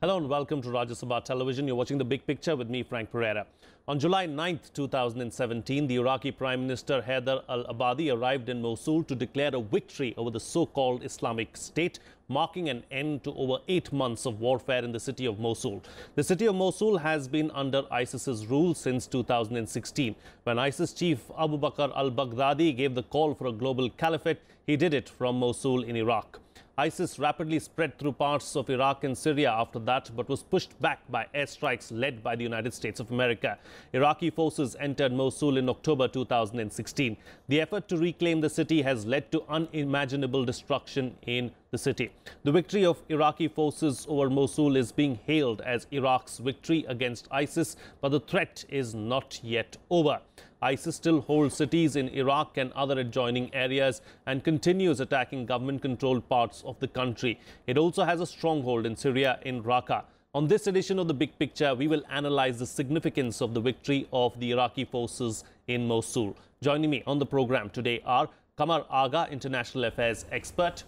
Hello and welcome to Rajya Sabha Television. You're watching The Big Picture with me, Frank Pereira. On July 9th, 2017, the Iraqi Prime Minister Haider al-Abadi arrived in Mosul to declare a victory over the so-called Islamic State, marking an end to over 8 months of warfare in the city of Mosul. The city of Mosul has been under ISIS's rule since 2016. When ISIS chief Abu Bakr al-Baghdadi gave the call for a global caliphate, he did it from Mosul in Iraq. ISIS rapidly spread through parts of Iraq and Syria after that, but was pushed back by airstrikes led by the United States of America. Iraqi forces entered Mosul in October 2016. The effort to reclaim the city has led to unimaginable destruction in the city. The victory of Iraqi forces over Mosul is being hailed as Iraq's victory against ISIS, but the threat is not yet over. ISIS still holds cities in Iraq and other adjoining areas and continues attacking government-controlled parts of the country. It also has a stronghold in Syria in Raqqa. On this edition of The Big Picture, we will analyze the significance of the victory of the Iraqi forces in Mosul. Joining me on the program today are Qamar Agha, International Affairs expert,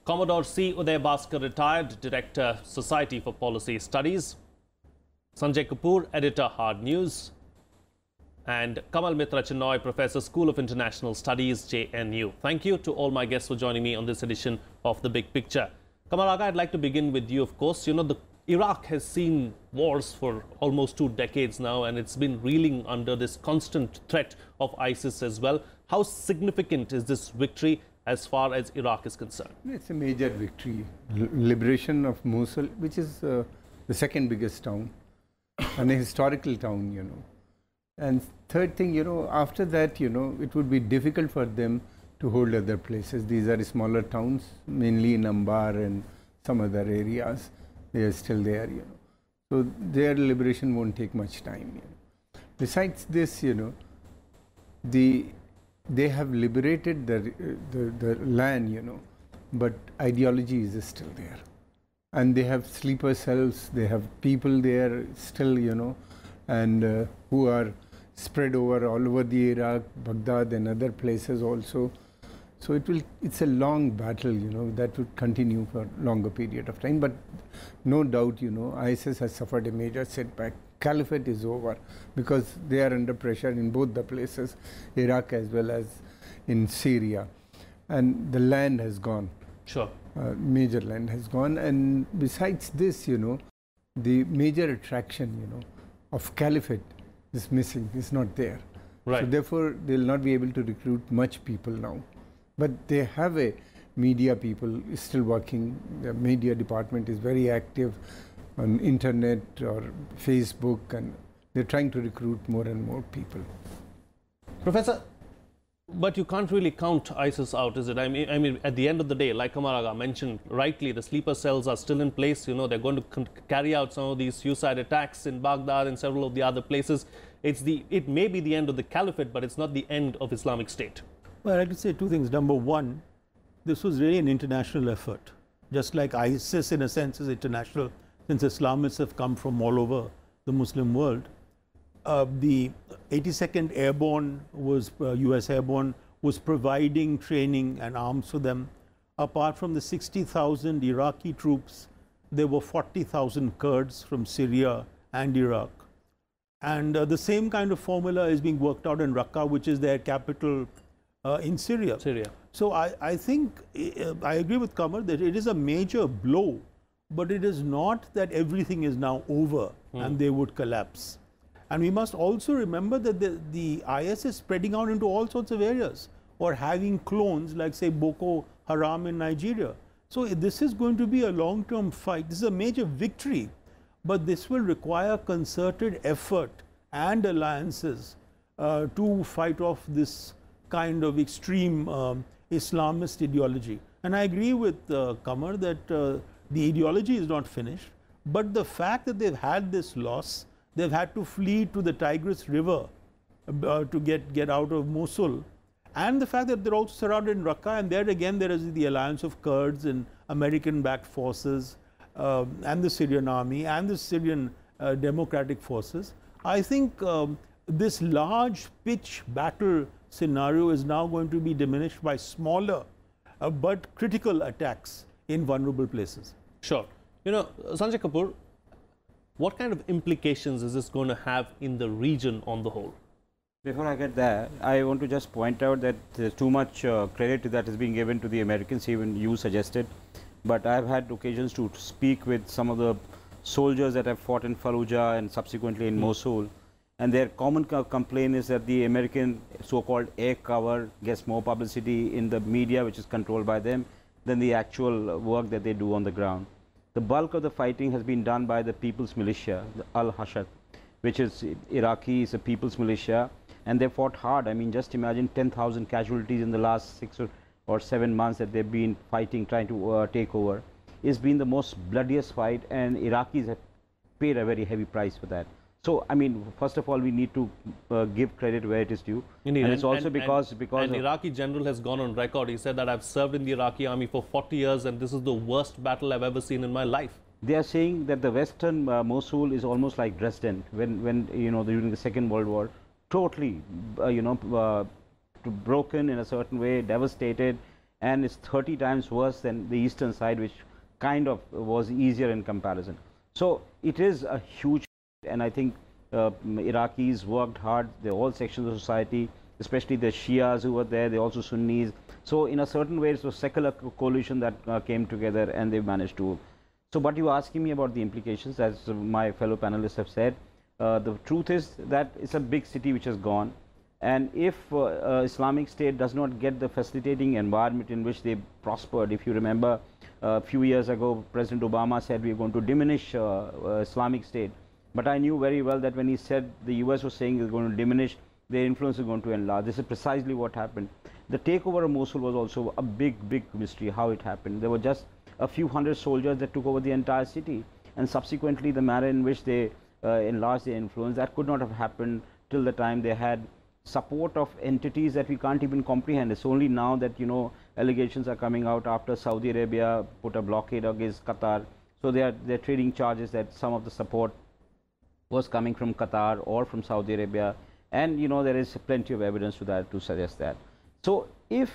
Commodore C. Uday Bhaskar, retired Director, Society for Policy Studies, Sanjay Kapoor, Editor, Hardnews, and Kamal Mitra, Chenoy, Professor, School of International Studies, JNU. Thank you to all my guests for joining me on this edition of The Big Picture. Kamal Agha, I'd like to begin with you, of course. You know, Iraq has seen wars for almost 2 decades now, and it's been reeling under this constant threat of ISIS as well. How significant is this victory as far as Iraq is concerned? It's a major victory. Liberation of Mosul, which is the second biggest town, and a historical town, you know. And third thing, you know, after that, you know, it would be difficult for them to hold other places. These are smaller towns, mainly in Ambar and some other areas. They are still there, you know. So their liberation won't take much time. You know. Besides this, you know, they have liberated the land, you know, but ideology is still there. And they have sleeper cells, they have people there still, you know, and who are spread all over the Iraq, Baghdad and other places also. So it's a long battle, you know, that would continue for a longer period of time. But no doubt, you know, ISIS has suffered a major setback. Caliphate is over because they are under pressure in both the places, Iraq as well as in Syria. And the land has gone. Sure. Major land has gone. And besides this, you know, the major attraction, you know, of caliphate is missing, is not there. Right. So therefore, they will not be able to recruit much people now. But they have a media people still working. The media department is very active on internet or Facebook, and they're trying to recruit more and more people. Professor, but you can't really count ISIS out, is it? I mean, at the end of the day, like Qamar Agha mentioned rightly, the sleeper cells are still in place. You know, they're going to carry out some of these suicide attacks in Baghdad and several of the other places. It may be the end of the caliphate, but it's not the end of Islamic State. Well, I could say 2 things. Number one, this was really an international effort. Just like ISIS, in a sense, is international, since Islamists have come from all over the Muslim world. The 82nd Airborne was US Airborne was providing training and arms for them. Apart from the 60,000 Iraqi troops, there were 40,000 Kurds from Syria and Iraq. And the same kind of formula is being worked out in Raqqa, which is their capital in Syria. So I think I agree with Qamar that it is a major blow, but it is not that everything is now over and they would collapse. And we must also remember that the IS is spreading out into all sorts of areas or having clones like, say, Boko Haram in Nigeria. So this is going to be a long-term fight. This is a major victory, but this will require concerted effort and alliances to fight off this kind of extreme Islamist ideology. And I agree with Qamar that the ideology is not finished, but the fact that they've had this loss, they've had to flee to the Tigris River to get out of Mosul. And the fact that they're also surrounded in Raqqa, and there again there is the alliance of Kurds and American-backed forces and the Syrian army and the Syrian democratic forces. I think this large pitch battle scenario is now going to be diminished by smaller but critical attacks in vulnerable places. Sure. Sanjay Kapoor, what kind of implications is this going to have in the region on the whole? Before I get there, I want to just point out that there's too much credit that is being given to the Americans, even you suggested. But I've had occasions to speak with some of the soldiers that have fought in Fallujah and subsequently in Mosul. And their common complaint is that the American so-called air cover gets more publicity in the media, which is controlled by them, than the actual work that they do on the ground. The bulk of the fighting has been done by the People's Militia, the al-Hashd, which is Iraqi, is a People's Militia. And they fought hard. I mean, just imagine 10,000 casualties in the last 6 or 7 months that they've been fighting, trying to take over. It's been the most bloodiest fight, and Iraqis have paid a very heavy price for that. So, I mean, first of all, we need to give credit where it is due. Indeed. And it's also because an Iraqi general has gone on record. He said that I've served in the Iraqi army for 40 years, and this is the worst battle I've ever seen in my life. They are saying that the western Mosul is almost like Dresden when during the Second World War. Totally, broken in a certain way, devastated, and it's 30 times worse than the eastern side, which kind of was easier in comparison. So it is a huge, and I think Iraqis worked hard. They're all sections of society, especially the Shias who were there. They're also Sunnis. So in a certain way, it's a secular coalition that came together, and they managed to. So, but you're asking me about the implications, as my fellow panelists have said. The truth is that it's a big city which has gone, and if Islamic State does not get the facilitating environment in which they prospered, if you remember a few years ago, President Obama said we are going to diminish Islamic State, but I knew very well that when he said the US was saying it's going to diminish, their influence is going to enlarge. This is precisely what happened. The takeover of Mosul was also a big mystery how it happened. There were just a few hundred soldiers that took over the entire city, and subsequently the manner in which they enlarge their influence, that could not have happened till the time they had support of entities that we can't even comprehend. It's only now that allegations are coming out after Saudi Arabia put a blockade against Qatar. So they're trading charges that some of the support was coming from Qatar or from Saudi Arabia, and there is plenty of evidence to suggest that. So if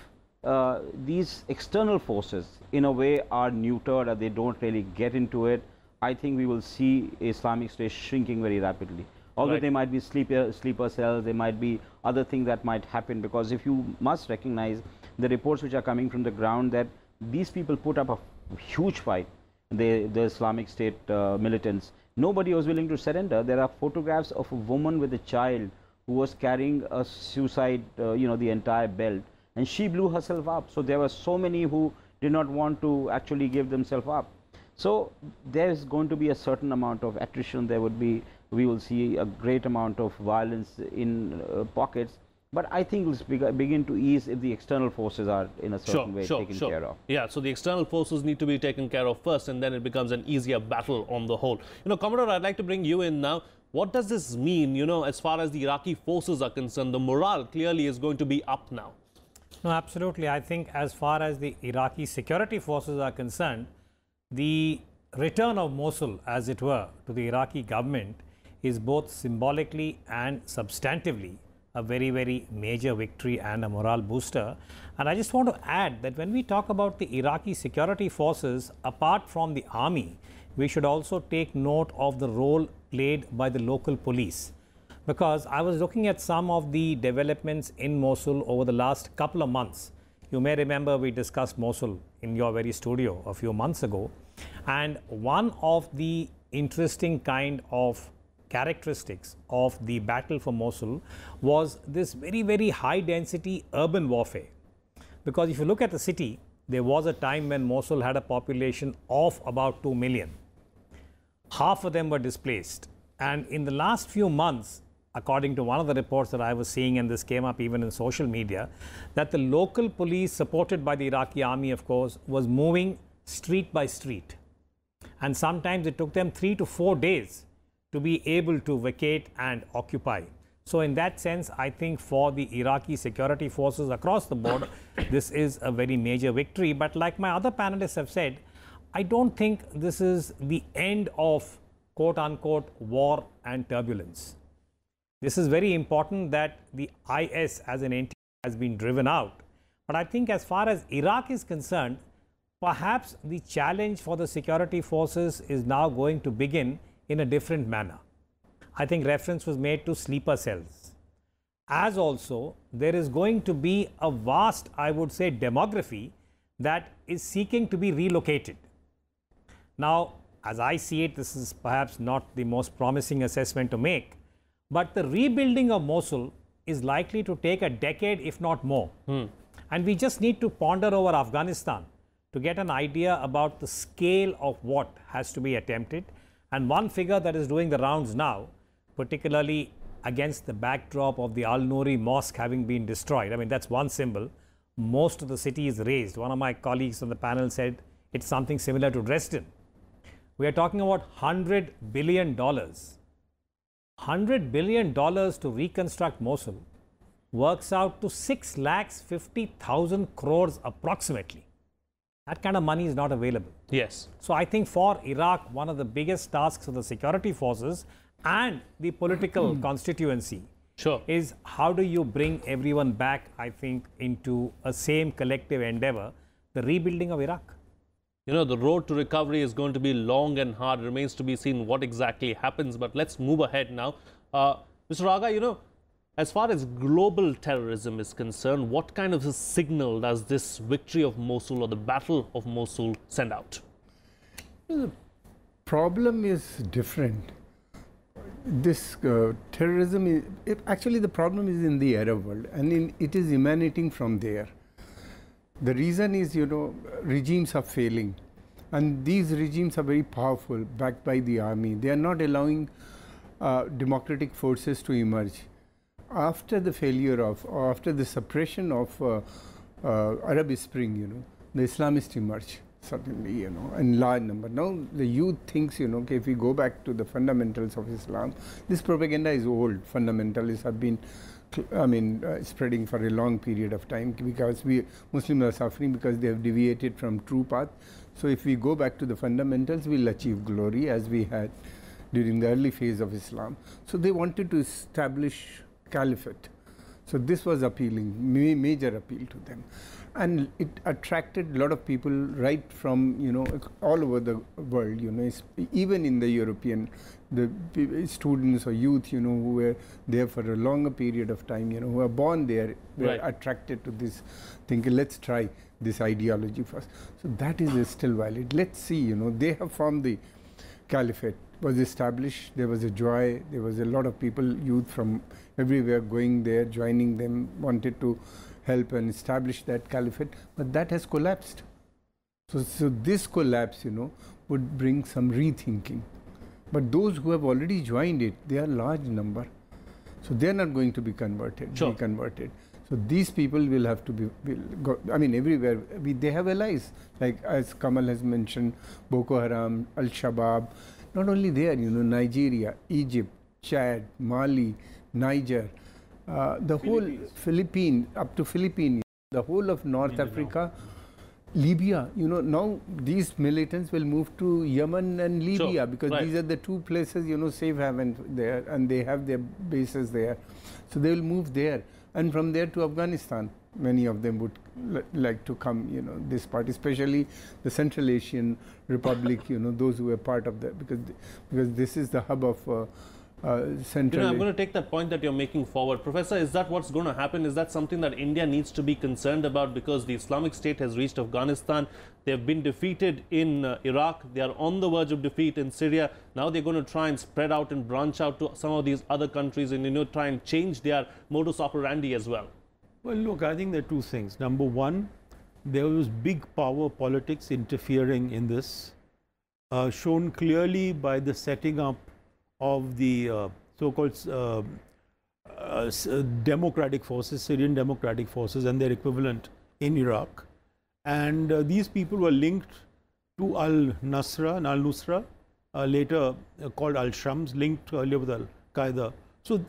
these external forces in a way are neutered, or they don't really get into it, I think we will see Islamic State shrinking very rapidly. Although right. There might be sleeper cells, there might be other things that might happen, because if you must recognize the reports which are coming from the ground that these people put up a huge fight, the Islamic State militants. Nobody was willing to surrender. There are photographs of a woman with a child who was carrying a suicide, the entire belt, and she blew herself up. So there were so many who did not want to actually give themselves up. So there is going to be a certain amount of attrition. We will see a great amount of violence in pockets. But I think it will begin to ease if the external forces are in a certain way taken care of. Yeah, so the external forces need to be taken care of first, and then it becomes an easier battle on the whole. Commodore, I'd like to bring you in now. What does this mean, as far as the Iraqi forces are concerned? The morale clearly is going to be up now. No, absolutely. I think as far as the Iraqi security forces are concerned, the return of Mosul, as it were, to the Iraqi government is both symbolically and substantively a very major victory and a morale booster. And I just want to add that when we talk about the Iraqi security forces, apart from the army, we should also take note of the role played by the local police. Because I was looking at some of the developments in Mosul over the last couple of months. You may remember we discussed Mosul in your very studio a few months ago. And one of the interesting kind of characteristics of the battle for Mosul was this very high density urban warfare. Because if you look at the city, there was a time when Mosul had a population of about 2 million. Half of them were displaced. And in the last few months, according to one of the reports that I was seeing, and this came up even in social media, that the local police, supported by the Iraqi army, of course, was moving street by street. And sometimes it took them 3 to 4 days to be able to vacate and occupy. So in that sense, I think for the Iraqi security forces across the board, this is a very major victory. But like my other panelists have said, I don't think this is the end of quote-unquote war and turbulence. This is very important that the IS as an entity has been driven out. But I think as far as Iraq is concerned, perhaps the challenge for the security forces is now going to begin in a different manner. I think reference was made to sleeper cells. As also, there is going to be a vast, I would say, demography that is seeking to be relocated. Now, as I see it, this is perhaps not the most promising assessment to make, but the rebuilding of Mosul is likely to take a decade, if not more. And we just need to ponder over Afghanistan to get an idea about the scale of what has to be attempted. And one figure that is doing the rounds now, particularly against the backdrop of the Al-Nouri mosque having been destroyed. I mean, that's one symbol. Most of the city is razed. One of my colleagues on the panel said it's something similar to Dresden. We are talking about $100 billion. $100 billion to reconstruct Mosul works out to 6,50,000 crores approximately. That kind of money is not available. Yes. So I think for Iraq, one of the biggest tasks of the security forces and the political constituency is how do you bring everyone back, I think, into a same collective endeavor, the rebuilding of Iraq. You know, the road to recovery is going to be long and hard. It remains to be seen what exactly happens. But let's move ahead now. Mr. Agha, you know, as far as global terrorism is concerned, what kind of a signal does this victory of Mosul or the Battle of Mosul send out? The problem is different. This terrorism, actually the problem is in the Arab world, and it is emanating from there. The reason is, you know, regimes are failing, and these regimes are very powerful, backed by the army. They are not allowing democratic forces to emerge. After the failure of, or after the suppression of Arab Spring, you know, the Islamists emerge suddenly, you know, in large number. Now the youth thinks, you know, okay, if we go back to the fundamentals of Islam, this propaganda is old. Fundamentalists have been, spreading for a long period of time, because Muslims are suffering because they have deviated from true path. So if we go back to the fundamentals, we'll achieve glory as we had during the early phase of Islam. So they wanted to establish caliphate. So this was appealing, major appeal to them. And it attracted a lot of people right from, you know, all over the world, you know, even in the European, the students or youth, you know, who were there for a longer period of time, you know, who were born there, were attracted to this, thinking, let's try this ideology first. So that is still valid. Let's see, you know, they have formed the caliphate, was established, there was a joy, there was a lot of people, youth from everywhere going there, joining them, wanted to help and establish that caliphate, but that has collapsed. So this collapse, you know, would bring some rethinking. But those who have already joined it, they are large number. So they are not going to be converted, reconverted. So these people will have to be, everywhere, they have allies. Like as Kamal has mentioned, Boko Haram, Al-Shabaab, not only there, you know, Nigeria, Egypt, Chad, Mali, Niger, the whole Philippines, up to Philippines, the whole of North Africa, Libya, you know, now these militants will move to Yemen and Libya because these are the two places, you know, safe haven there, and they have their bases there. So they will move there, and from there to Afghanistan. Many of them would like to come, you know, this part, especially the Central Asian Republic, you know, those who are part of that, because this is the hub of Central. You know, I'm going to take that point that you're making forward. Professor, is that what's going to happen? Is that something that India needs to be concerned about, because the Islamic State has reached Afghanistan? They have been defeated in Iraq. They are on the verge of defeat in Syria. Now they're going to try and spread out and branch out to some of these other countries and, you know, try and change their modus operandi as well. Well, look, I think there are two things. Number one, there was big power politics interfering in this, shown clearly by the setting up of the so-called democratic forces, Syrian democratic forces and their equivalent in Iraq. And these people were linked to al-Nusra and al-Nusra, later called al-Shams, linked earlier with al-Qaeda. So,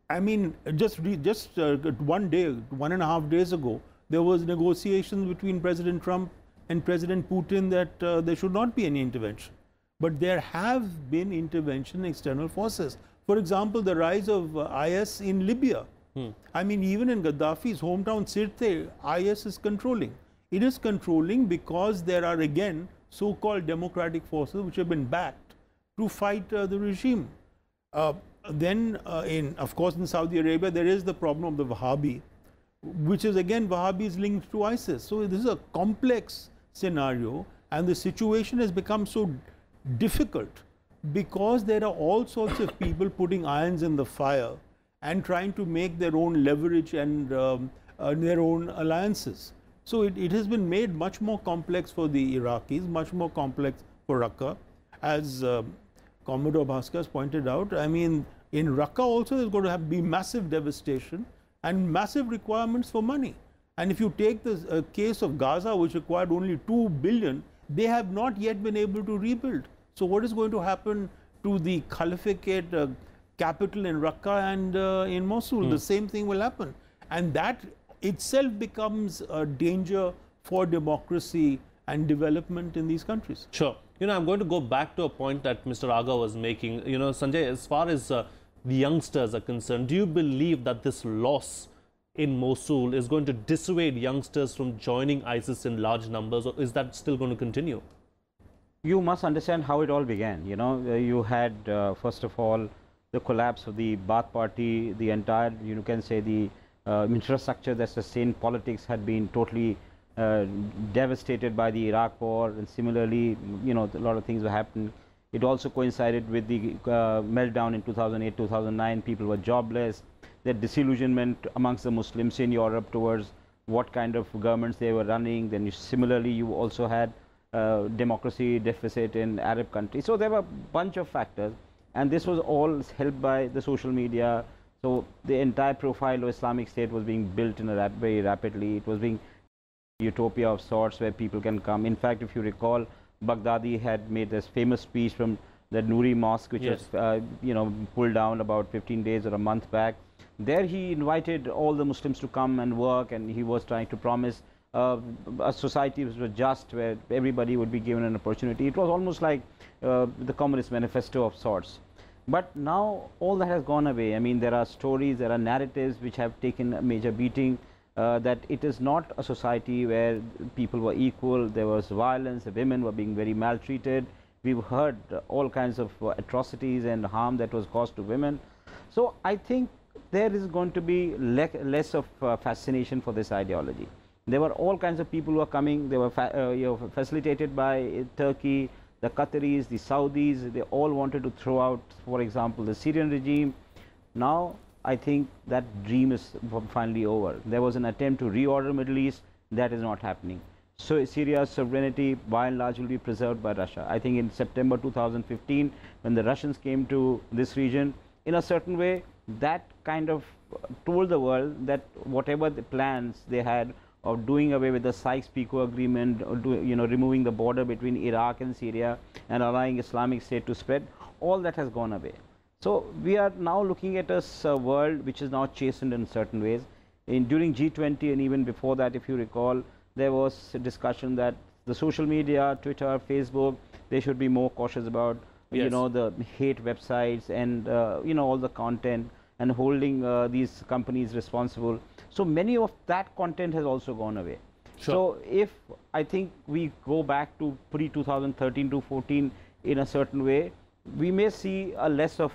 I mean, just 1 day, 1.5 days ago, there was negotiations between President Trump and President Putin that there should not be any intervention. But there have been intervention in external forces. For example, the rise of IS in Libya. I mean, even in Gaddafi's hometown Sirte, IS is controlling. It is controlling because there are again so-called democratic forces which have been backed to fight the regime. Then, of course, in Saudi Arabia, there is the problem of the Wahhabi, which is again Wahhabis linked to ISIS. So this is a complex scenario, and the situation has become so difficult because there are all sorts of people putting irons in the fire and trying to make their own leverage and their own alliances. So it has been made much more complex for the Iraqis, much more complex for Raqqa. As Commodore Bhaskar has pointed out, I mean, in Raqqa also there's going to be massive devastation and massive requirements for money. And if you take the case of Gaza, which required only 2 billion, they have not yet been able to rebuild. So what is going to happen to the Caliphate capital in Raqqa and in Mosul? The same thing will happen. And that itself becomes a danger for democracy and development in these countries. Sure. You know, I'm going to go back to a point that Mr. Agha was making. You know, Sanjay, as far as the youngsters are concerned, do you believe that this loss in Mosul is going to dissuade youngsters from joining ISIS in large numbers, or is that still going to continue? You must understand how it all began. You know, you had, first of all, the collapse of the Baath party, the entire, you can say, the infrastructure that sustained politics had been totally devastated by the Iraq war, and similarly, you know, a lot of things were happening. It also coincided with the meltdown in 2008, 2009. People were jobless. The disillusionment amongst the Muslims in Europe towards what kind of governments they were running. Then similarly, you also had democracy deficit in Arab countries. So there were a bunch of factors, and this was all helped by the social media. So the entire profile of Islamic State was being built in a very rapidly. It was being utopia of sorts where people can come. In fact, if you recall, Baghdadi had made this famous speech from the Nouri Mosque, which was pulled down about 15 days or a month back. There he invited all the Muslims to come and work, and he was trying to promise a society which was just, where everybody would be given an opportunity. It was almost like the Communist Manifesto of sorts. But now all that has gone away. I mean, there are stories, there are narratives which have taken a major beating, that it is not a society where people were equal. There was violence, the women were being very maltreated. We've heard all kinds of atrocities and harm that was caused to women. So I think there is going to be less of fascination for this ideology. There were all kinds of people who were coming. They were facilitated by Turkey, the Qataris, the Saudis. They all wanted to throw out, for example, the Syrian regime. Now I think that dream is finally over. There was an attempt to reorder Middle East. That is not happening. So Syria's sovereignty by and large will be preserved by Russia. I think in September 2015, when the Russians came to this region, in a certain way, that kind of told the world that whatever the plans they had of doing away with the Sykes-Picot agreement, or removing the border between Iraq and Syria and allowing Islamic State to spread, all that has gone away. So we are now looking at a world which is now chastened in certain ways. During G20 and even before that, if you recall, there was a discussion that the social media, Twitter, Facebook, they should be more cautious about, the hate websites and, all the content, and holding these companies responsible. So many of that content has also gone away. Sure. So if I think we go back to pre-2013 to 14 in a certain way, we may see a less of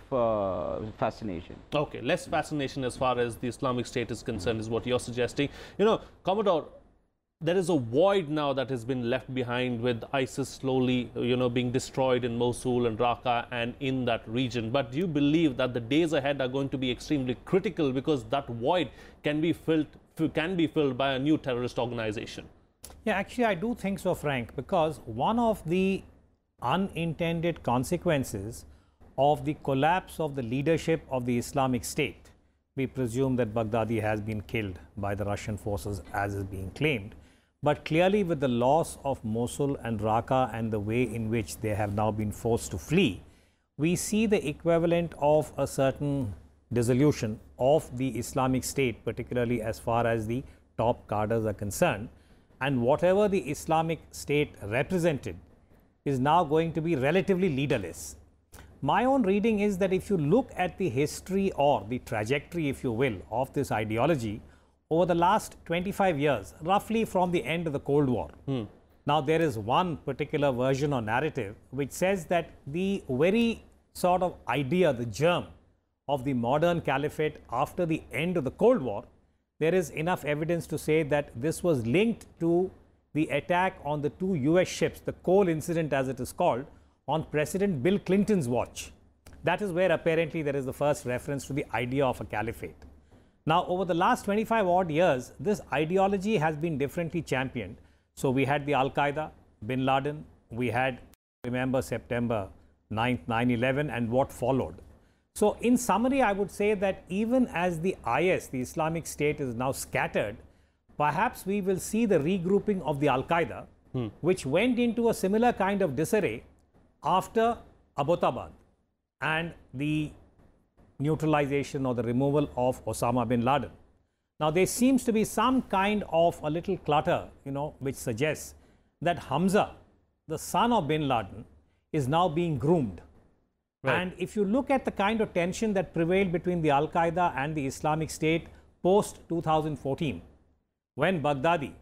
fascination. Okay, less fascination as far as the Islamic State is concerned is what you're suggesting. You know, Commodore, there is a void now that has been left behind with ISIS slowly, being destroyed in Mosul and Raqqa and in that region. But do you believe that the days ahead are going to be extremely critical because that void can be filled by a new terrorist organization? Yeah, actually, I do think so, Frank, because one of the unintended consequences of the collapse of the leadership of the Islamic State, we presume that Baghdadi has been killed by the Russian forces as is being claimed, but clearly with the loss of Mosul and Raqqa and the way in which they have now been forced to flee, we see the equivalent of a certain dissolution of the Islamic State, particularly as far as the top cadres are concerned, and whatever the Islamic State represented is now going to be relatively leaderless. My own reading is that if you look at the history or the trajectory, if you will, of this ideology, over the last 25 years, roughly from the end of the Cold War. Now, there is one particular version or narrative which says that the very sort of idea, the germ of the modern caliphate after the end of the Cold War, there is enough evidence to say that this was linked to the attack on the 2 US ships, the Cole incident as it is called, on President Bill Clinton's watch. That is where apparently there is the first reference to the idea of a caliphate. Now, over the last 25 odd years, this ideology has been differently championed. So, we had the Al-Qaeda, Bin Laden, we had, remember, September 9th, 9/11 and what followed. So, in summary, I would say that even as the IS, the Islamic State, is now scattered, perhaps we will see the regrouping of the Al-Qaeda, which went into a similar kind of disarray after Abbottabad and the neutralization or the removal of Osama bin Laden. Now, there seems to be some kind of a little clutter, which suggests that Hamza, the son of bin Laden, is now being groomed. Right. And if you look at the kind of tension that prevailed between the Al-Qaeda and the Islamic State post 2014, when Baghdadi,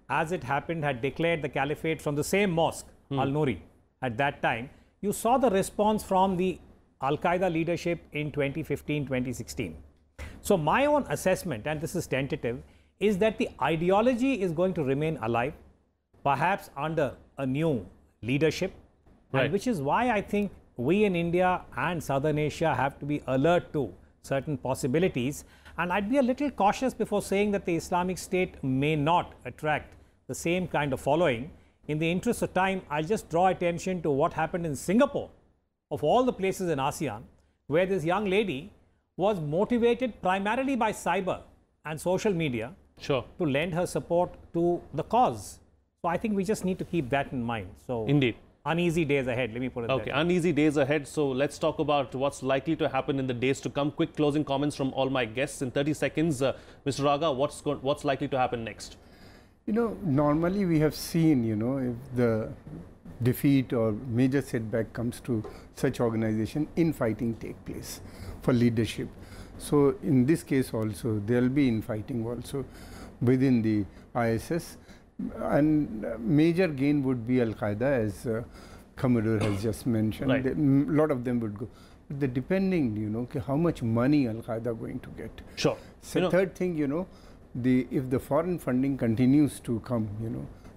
as it happened, had declared the caliphate from the same mosque, Al-Nouri, at that time, you saw the response from the Al-Qaeda leadership in 2015, 2016. So, my own assessment, and this is tentative, is that the ideology is going to remain alive, perhaps under a new leadership, and which is why I think we in India and Southern Asia have to be alert to certain possibilities. And I'd be a little cautious before saying that the Islamic State may not attract the same kind of following. In the interest of time, I'll just draw attention to what happened in Singapore, of all the places in ASEAN, where this young lady was motivated primarily by cyber and social media to lend her support to the cause. So, I think we just need to keep that in mind. So, indeed. Uneasy days ahead, let me put it Okay, uneasy days ahead. So, let's talk about what's likely to happen in the days to come. Quick closing comments from all my guests in 30 seconds. Mr. Agha, what's likely to happen next? Normally we have seen, if the defeat or major setback comes to such organization, infighting take place for leadership. So, in this case also, there will be infighting also within the ISS. And major gain would be Al-Qaeda, as Commodore has just mentioned. A lot of them would go. But depending, how much money Al-Qaeda going to get. Sure. So third thing, if the foreign funding continues to come,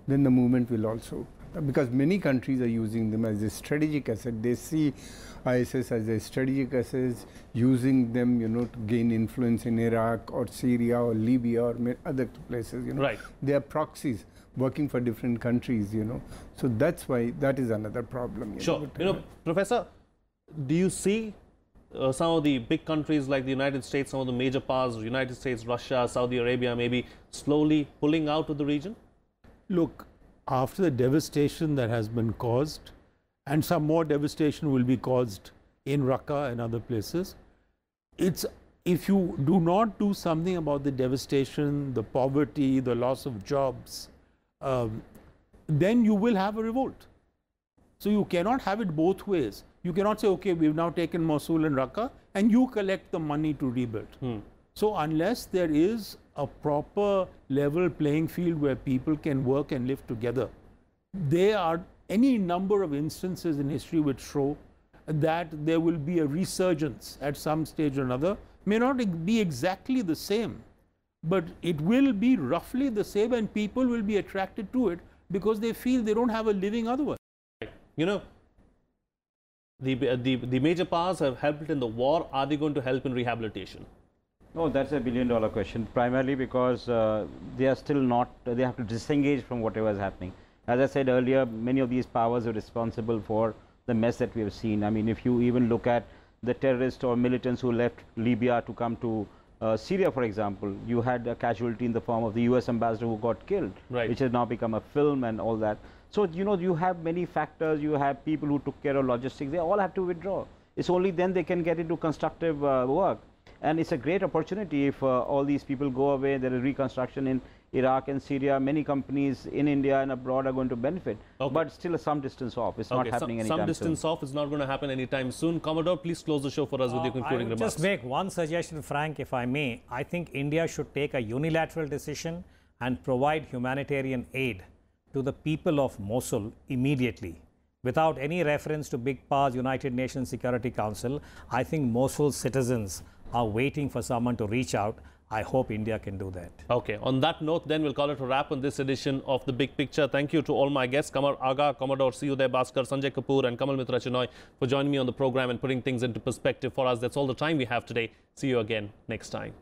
then the movement will also, because many countries are using them as a strategic asset. They see ISS as a strategic asset, using them, to gain influence in Iraq or Syria or Libya or other places, They are proxies working for different countries, So that's why that is another problem. Sure. Professor, do you see some of the big countries like the United States, some of the major powers, United States, Russia, Saudi Arabia, maybe slowly pulling out of the region? Look, after the devastation that has been caused, and some more devastation will be caused in Raqqa and other places, if you do not do something about the devastation, the poverty, the loss of jobs, then you will have a revolt. So, you cannot have it both ways. You cannot say, okay, we've now taken Mosul and Raqqa and you collect the money to rebuild. So, unless there is a proper level playing field where people can work and live together, there are any number of instances in history which show that there will be a resurgence at some stage or another. May not be exactly the same, but it will be roughly the same, and people will be attracted to it because they feel they don't have a living otherwise. The major powers have helped in the war. Are they going to help in rehabilitation? Oh, that's a billion-dollar question, primarily because they are still not, they have to disengage from whatever is happening. As I said earlier, many of these powers are responsible for the mess that we have seen. I mean, if you even look at the terrorists or militants who left Libya to come to Syria, for example, you had a casualty in the form of the US ambassador who got killed, which has now become a film and all that. So, you have many factors, you have people who took care of logistics, they all have to withdraw. It's only then they can get into constructive work. And it's a great opportunity if all these people go away, there is reconstruction Iraq and Syria, many companies in India and abroad are going to benefit, but still some distance off. It's not happening anytime soon. Some distance off is not going to happen anytime soon. Commodore, please close the show for us with your concluding remarks. Just make one suggestion, Frank, if I may. I think India should take a unilateral decision and provide humanitarian aid to the people of Mosul immediately. Without any reference to big powers, United Nations Security Council, I think Mosul's citizens are waiting for someone to reach out. I hope India can do that. Okay. On that note, then we'll call it a wrap on this edition of The Big Picture. Thank you to all my guests, Qamar, Agha, Commodore, Uday, Bhaskar, Sanjay, Kapoor and Kamal, Mitra, Chenoy for joining me on the program and putting things into perspective for us. That's all the time we have today. See you again next time.